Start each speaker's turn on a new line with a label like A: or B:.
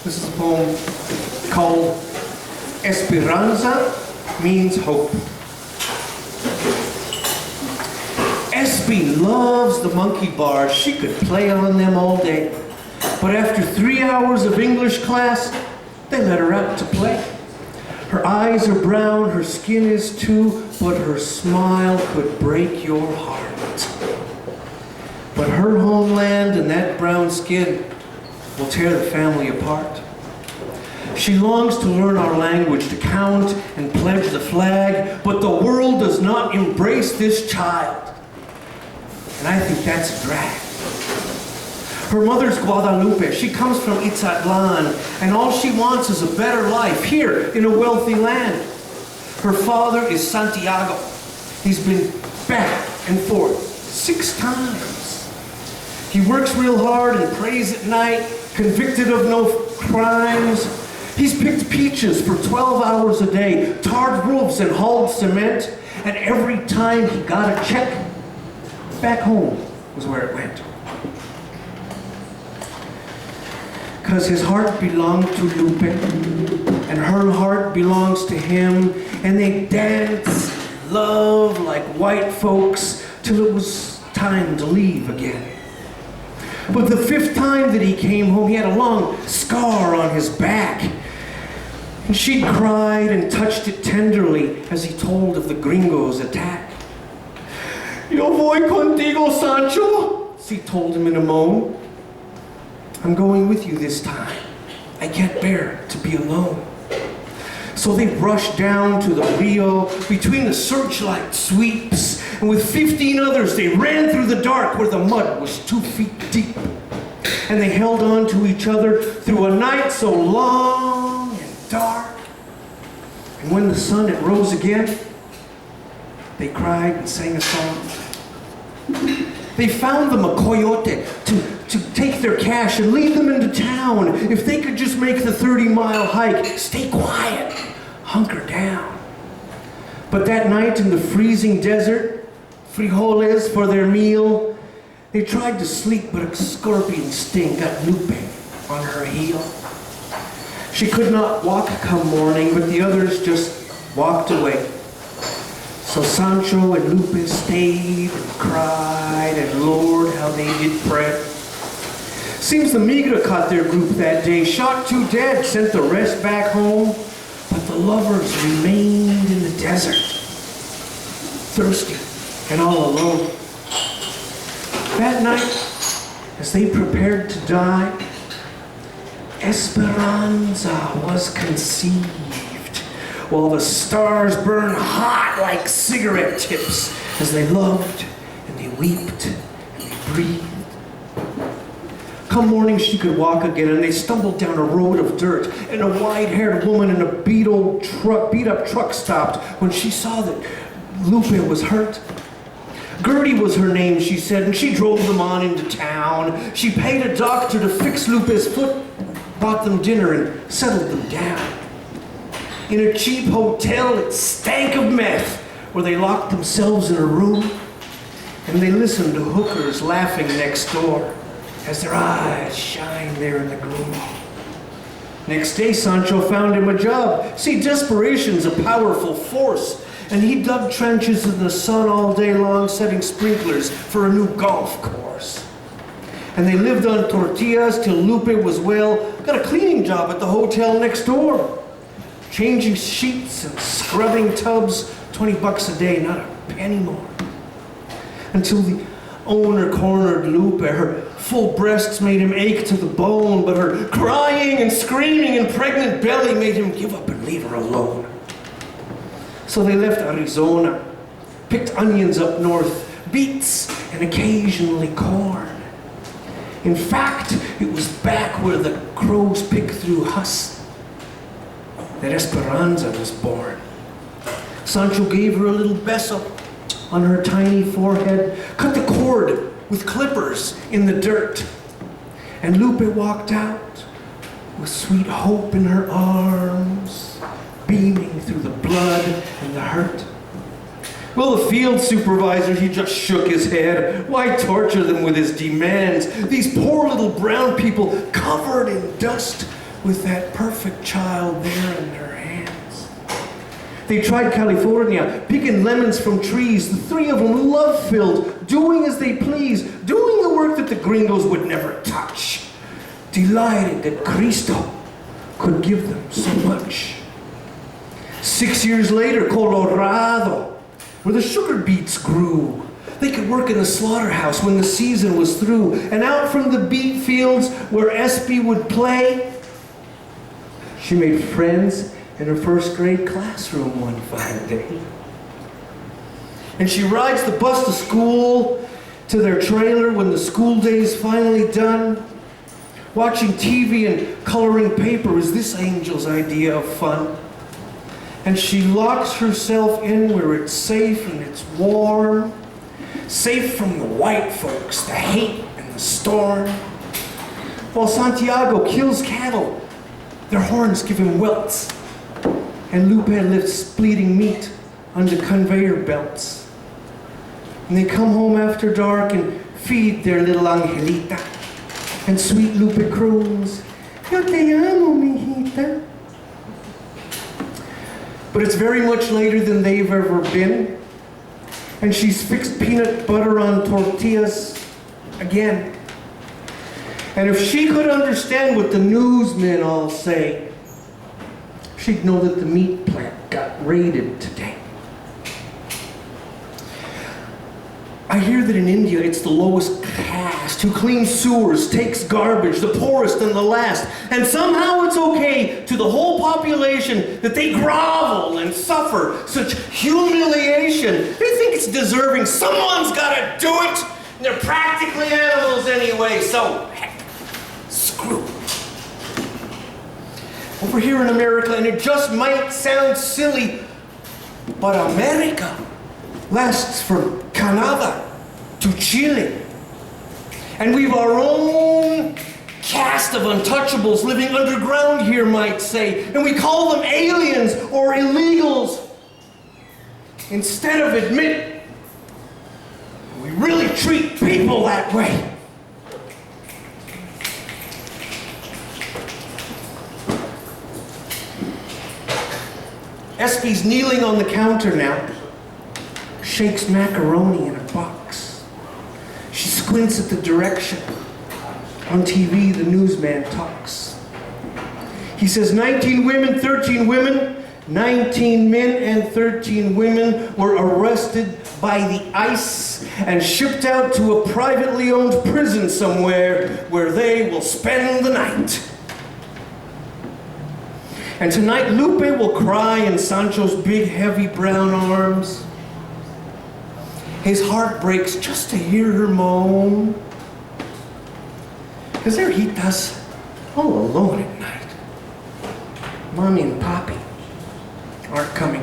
A: This is a poem called Esperanza, means hope. Espy loves the monkey bars. She could play on them all day. But after 3 hours of English class, they let her out to play. Her eyes are brown, her skin is too, but her smile could break your heart. But her homeland and that brown skin will tear the family apart. She longs to learn our language, to count and pledge the flag, but the world does not embrace this child. And I think that's a drag. Her mother's Guadalupe. She comes from Itzatlan, and all she wants is a better life here in a wealthy land. Her father is Santiago. He's been back and forth 6 times. He works real hard and prays at night, convicted of no crimes. He's picked peaches for 12 hours a day, tarred roofs and hauled cement, and every time he got a check, back home was where it went. Because his heart belonged to Lupe, and her heart belongs to him, and they dance, love like white folks till it was time to leave again. But the 5th time that he came home, he had a long scar on his back. And she cried and touched it tenderly as he told of the gringos' attack. Yo voy contigo, Sancho, she told him in a moan. I'm going with you this time. I can't bear to be alone. So they rushed down to the Rio between the searchlight sweeps, and with 15 others they ran through the dark where the mud was 2 feet deep. And they held on to each other through a night so long and dark. And when the sun it rose again, they cried and sang a song. They found them a coyote to take their cash and lead them into town. If they could just make the 30-mile hike, stay quiet, hunker down. But that night in the freezing desert, frijoles for their meal, they tried to sleep, but a scorpion sting got Lupe on her heel. She could not walk come morning, but the others just walked away. So Sancho and Lupe stayed and cried, and Lord, how they did pray. Seems the Migra caught their group that day, shot 2 dead, sent the rest back home, but the lovers remained in the desert, thirsty and all alone. That night, as they prepared to die, Esperanza was conceived, while the stars burned hot like cigarette tips as they loved and they wept and they breathed. Come morning she could walk again, and they stumbled down a road of dirt, and a white-haired woman in a beat-up truck stopped when she saw that Lupe was hurt. Gertie was her name, she said, and she drove them on into town. She paid a doctor to fix Lupe's foot, bought them dinner, and settled them down. In a cheap hotel, it stank of meth, where they locked themselves in a room, and they listened to hookers laughing next door as their eyes shine there in the gloom. Next day, Sancho found him a job. See, desperation's a powerful force, and he dug trenches in the sun all day long, setting sprinklers for a new golf course. And they lived on tortillas till Lupe was well, got a cleaning job at the hotel next door. Changing sheets and scrubbing tubs, $20 a day, not a penny more. Until the owner cornered Lupe. Her full breasts made him ache to the bone, but her crying and screaming and pregnant belly made him give up and leave her alone. So they left Arizona, picked onions up north, beets, and occasionally corn. In fact, it was back where the crows pick through husks that Esperanza was born. Sancho gave her a little beso on her tiny forehead, cut the cord with clippers in the dirt, and Lupe walked out with sweet hope in her arms, beaming through the blood and the hurt. Well, the field supervisor, he just shook his head. Why torture them with his demands? These poor little brown people covered in dust with that perfect child there in their hands. They tried California, picking lemons from trees, the three of them love-filled, doing as they please, doing the work that the gringos would never touch, delighted that Cristo could give them so much. 6 years later, Colorado, where the sugar beets grew, they could work in a slaughterhouse when the season was through, and out from the beet fields where Espy would play, she made friends in her first grade classroom one fine day. And she rides the bus to school, to their trailer when the school day's finally done. Watching TV and coloring paper is this angel's idea of fun. And she locks herself in where it's safe and it's warm, safe from the white folks, the hate and the storm. While Santiago kills cattle, their horns give him welts, and Lupe lifts bleeding meat under conveyor belts. And they come home after dark and feed their little Angelita. And sweet Lupe croons, "Yo te amo, mijita." But it's very much later than they've ever been. And she's fixed peanut butter on tortillas again. And if she could understand what the newsmen all say, she'd know that the meat plant got raided today. I hear that in India it's the lowest caste who cleans sewers, takes garbage, the poorest and the last. And somehow it's okay to the whole population that they grovel and suffer such humiliation. They think it's deserving. Someone's got to do it. And they're practically animals anyway, so heck, screw it. Over here in America, and it just might sound silly, but America lasts from Canada to Chile. And we've our own caste of untouchables living underground here, might say. And we call them aliens or illegals. Instead of admit, we really treat people that way. Espy's kneeling on the counter now, shakes macaroni in a box. She squints at the direction. On TV, the newsman talks. He says 19 women, 13 women, 19 men and 13 women were arrested by the ICE and shipped out to a privately owned prison somewhere where they will spend the night. And tonight, Lupe will cry in Sancho's big, heavy brown arms. His heart breaks just to hear her moan. Because there he does, all alone at night. Mommy and Poppy aren't coming